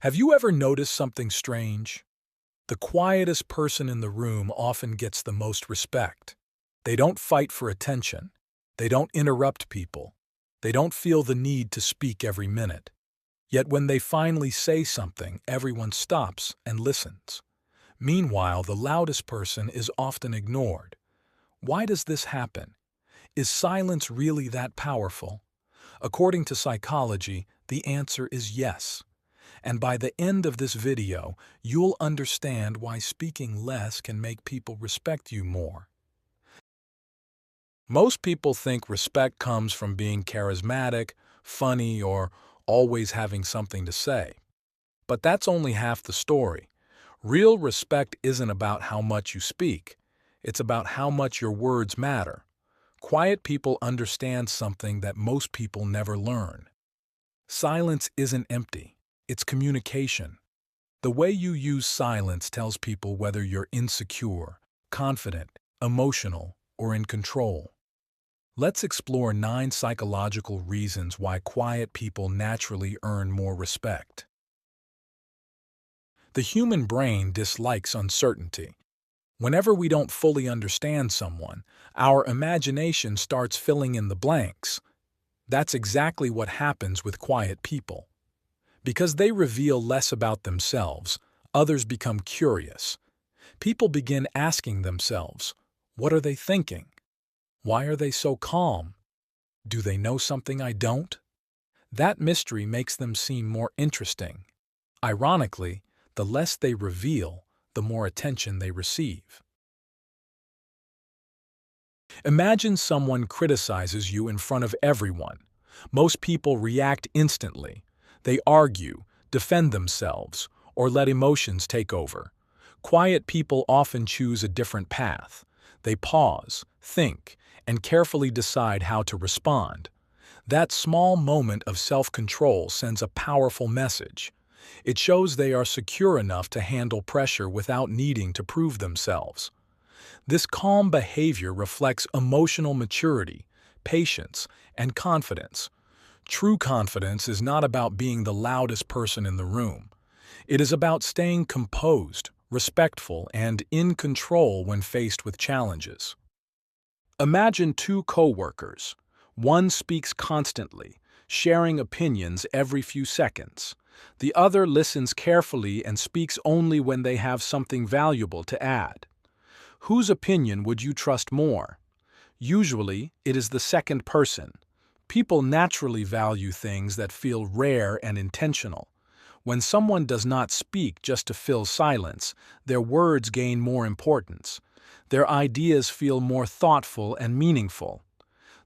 Have you ever noticed something strange? The quietest person in the room often gets the most respect. They don't fight for attention. They don't interrupt people. They don't feel the need to speak every minute. Yet when they finally say something, everyone stops and listens. Meanwhile, the loudest person is often ignored. Why does this happen? Is silence really that powerful? According to psychology, the answer is yes. And by the end of this video, you'll understand why speaking less can make people respect you more. Most people think respect comes from being charismatic, funny, or always having something to say. But that's only half the story. Real respect isn't about how much you speak. It's about how much your words matter. Quiet people understand something that most people never learn. Silence isn't empty. It's communication. The way you use silence tells people whether you're insecure, confident, emotional, or in control. Let's explore 9 psychological reasons why quiet people naturally earn more respect. The human brain dislikes uncertainty. Whenever we don't fully understand someone, our imagination starts filling in the blanks. That's exactly what happens with quiet people. Because they reveal less about themselves, others become curious. People begin asking themselves, what are they thinking? Why are they so calm? Do they know something I don't? That mystery makes them seem more interesting. Ironically, the less they reveal, the more attention they receive. Imagine someone criticizes you in front of everyone. Most people react instantly. They argue, defend themselves, or let emotions take over. Quiet people often choose a different path. They pause, think, and carefully decide how to respond. That small moment of self-control sends a powerful message. It shows they are secure enough to handle pressure without needing to prove themselves. This calm behavior reflects emotional maturity, patience, and confidence. True confidence is not about being the loudest person in the room. It is about staying composed, respectful, and in control when faced with challenges. Imagine 2 co-workers. One speaks constantly, sharing opinions every few seconds. The other listens carefully and speaks only when they have something valuable to add. Whose opinion would you trust more? Usually, it is the second person. People naturally value things that feel rare and intentional. When someone does not speak just to fill silence, their words gain more importance. Their ideas feel more thoughtful and meaningful.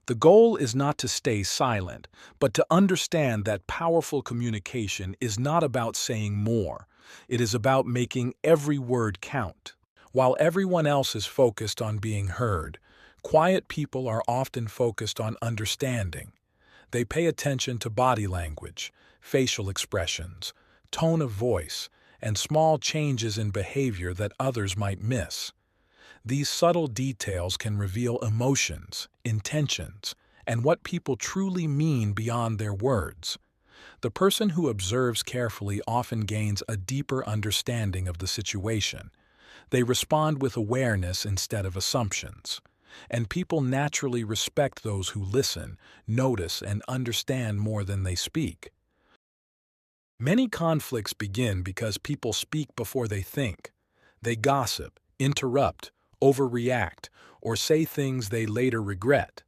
The goal is not to stay silent, but to understand that powerful communication is not about saying more. It is about making every word count. While everyone else is focused on being heard, quiet people are often focused on understanding. They pay attention to body language, facial expressions, tone of voice, and small changes in behavior that others might miss. These subtle details can reveal emotions, intentions, and what people truly mean beyond their words. The person who observes carefully often gains a deeper understanding of the situation. They respond with awareness instead of assumptions. And people naturally respect those who listen, notice, and understand more than they speak. Many conflicts begin because people speak before they think. They gossip, interrupt, overreact, or say things they later regret.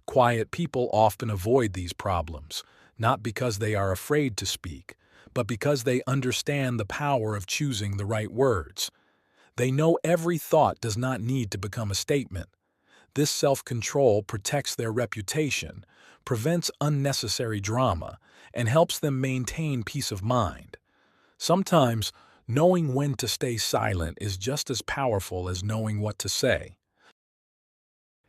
Quiet people often avoid these problems, not because they are afraid to speak, but because they understand the power of choosing the right words. They know every thought does not need to become a statement. This self-control protects their reputation, prevents unnecessary drama, and helps them maintain peace of mind. Sometimes, knowing when to stay silent is just as powerful as knowing what to say.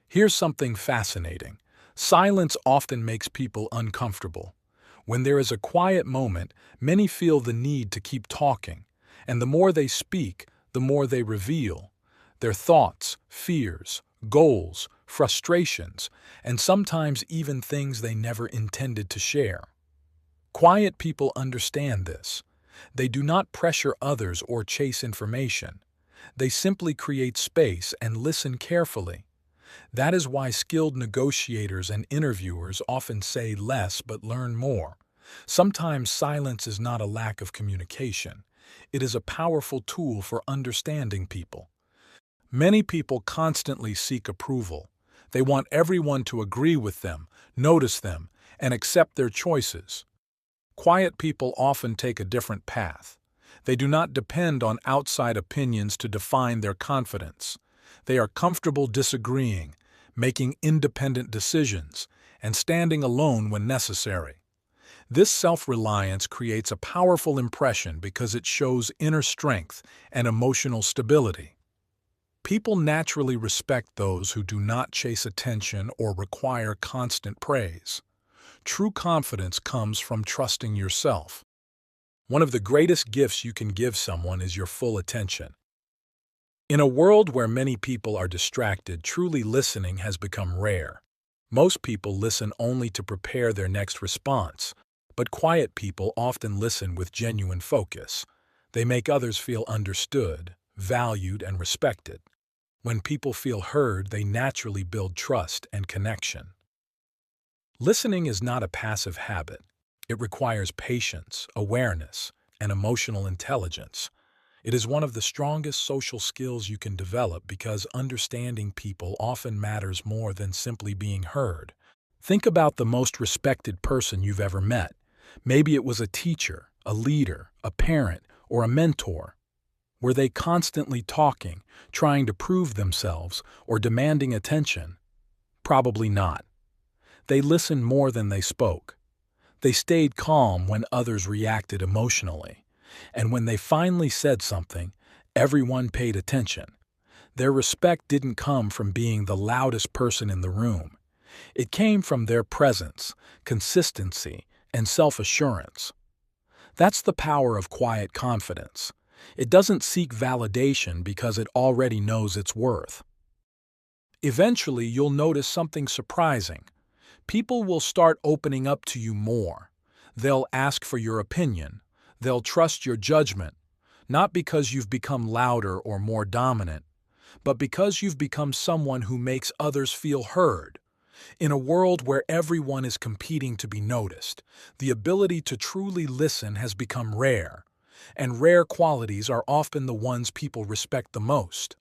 Here's something fascinating. Silence often makes people uncomfortable. When there is a quiet moment, many feel the need to keep talking, and the more they speak, the more they reveal. Their thoughts, fears, goals, frustrations, and sometimes even things they never intended to share. Quiet people understand this. They do not pressure others or chase information. They simply create space and listen carefully. That is why skilled negotiators and interviewers often say less but learn more. Sometimes silence is not a lack of communication. It is a powerful tool for understanding people. Many people constantly seek approval. They want everyone to agree with them, notice them, and accept their choices. Quiet people often take a different path. They do not depend on outside opinions to define their confidence. They are comfortable disagreeing, making independent decisions, and standing alone when necessary. This self-reliance creates a powerful impression because it shows inner strength and emotional stability. People naturally respect those who do not chase attention or require constant praise. True confidence comes from trusting yourself. One of the greatest gifts you can give someone is your full attention. In a world where many people are distracted, truly listening has become rare. Most people listen only to prepare their next response, but quiet people often listen with genuine focus. They make others feel understood, valued, and respected. When people feel heard, they naturally build trust and connection. Listening is not a passive habit. It requires patience, awareness, and emotional intelligence. It is one of the strongest social skills you can develop because understanding people often matters more than simply being heard. Think about the most respected person you've ever met. Maybe it was a teacher, a leader, a parent, or a mentor. Were they constantly talking, trying to prove themselves, or demanding attention? Probably not. They listened more than they spoke. They stayed calm when others reacted emotionally. And when they finally said something, everyone paid attention. Their respect didn't come from being the loudest person in the room. It came from their presence, consistency, and self-assurance. That's the power of quiet confidence. It doesn't seek validation because it already knows its worth. Eventually, you'll notice something surprising. People will start opening up to you more. They'll ask for your opinion. They'll trust your judgment, not because you've become louder or more dominant, but because you've become someone who makes others feel heard. In a world where everyone is competing to be noticed, the ability to truly listen has become rare, and rare qualities are often the ones people respect the most.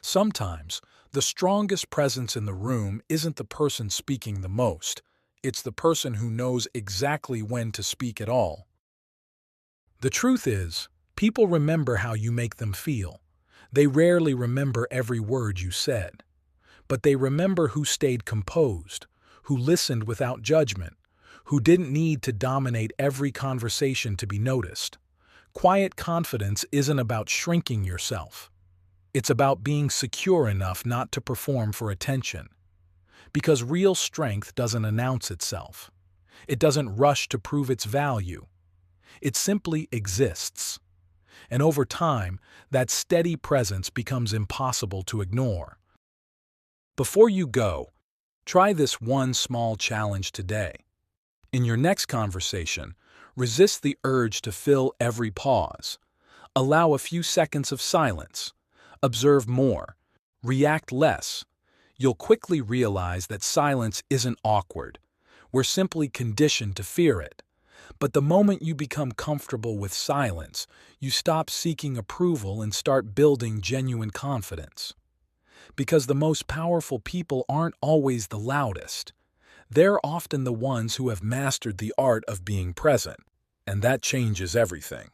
Sometimes, the strongest presence in the room isn't the person speaking the most. It's the person who knows exactly when to speak at all. The truth is, people remember how you make them feel. They rarely remember every word you said. But they remember who stayed composed, who listened without judgment, who didn't need to dominate every conversation to be noticed. Quiet confidence isn't about shrinking yourself. It's about being secure enough not to perform for attention. Because real strength doesn't announce itself. It doesn't rush to prove its value. It simply exists. And over time, that steady presence becomes impossible to ignore. Before you go, try this one small challenge today. In your next conversation, resist the urge to fill every pause. Allow a few seconds of silence. Observe more. React less. You'll quickly realize that silence isn't awkward. We're simply conditioned to fear it. But the moment you become comfortable with silence, you stop seeking approval and start building genuine confidence. Because the most powerful people aren't always the loudest. They're often the ones who have mastered the art of being present, and that changes everything.